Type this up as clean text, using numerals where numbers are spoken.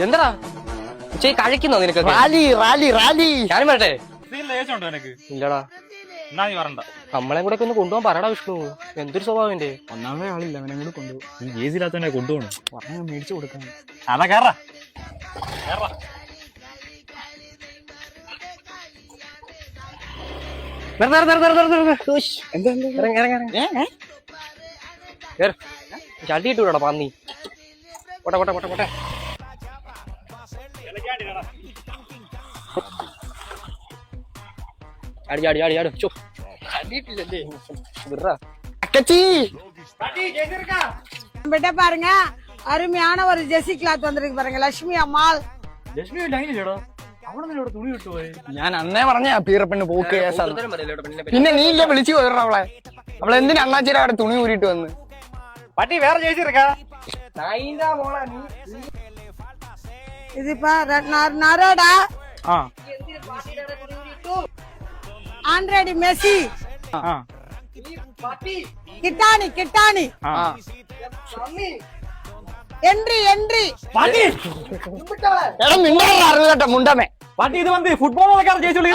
എന്താ കഴിക്കുന്നോ നിനക്ക്? Rally rally rally ഞാനും വരട്ടെ? ഇല്ലടാ, നമ്മളെ കൂടെ ഒന്ന് കൊണ്ടുപോകാൻ പറയടാ വിഷ്ണു. എന്തൊരു സ്വഭാവം എന്റെ. ഒന്നാമതേ ആളില്ല, അവനെ കൂടെ കൊണ്ടുപോകും. ഈ ജേസില്ലാത്തവനെ കൊണ്ടുപോകണം, പറഞ്ഞാൽ മേടിച്ചു കൊടുക്കണം. അതാ കേറാ. ചട്ടിയിട്ട് വിടടാ പന്നി. പോട്ടെ പോട്ടെ പോട്ടെ പോട്ടെ. അടി അടി അടി അടി. பெட்ட பாருங்க, அருமையான ஒரு ஜெர்சி கிளாத் வந்திருக்கு பாருங்க, லட்சுமி அம்மாள். ഞാൻ അന്നേ പറഞ്ഞ പീറപ്പെണ്ണ് പോക്ക് കേസാണ്. പിന്നെ നീ ഇല്ല വിളിച്ചു പോയിട അവളെ. അവളെന്തിനാ അണ്ണാച്ചിര അവിടെ തുണി ഊരിട്ട് വന്ന്? പട്ടി വേറെ ജയിച്ചിരിക്കാ. இதுப்பா நரோடா ആ ஆண்ட்ராய்டு மெஸ்ஸி ആ கிட்டானி கிட்டானி ആ என்ட்ரி என்ட்ரி എടാ മിണ്ടാ അറിവ് കേട്ടോ മുണ്ടമേ. പട്ടി ഇത് വന്ന് ഫുട്ബോൾ കളിക്കാർ ജയിച്ചോളൂ.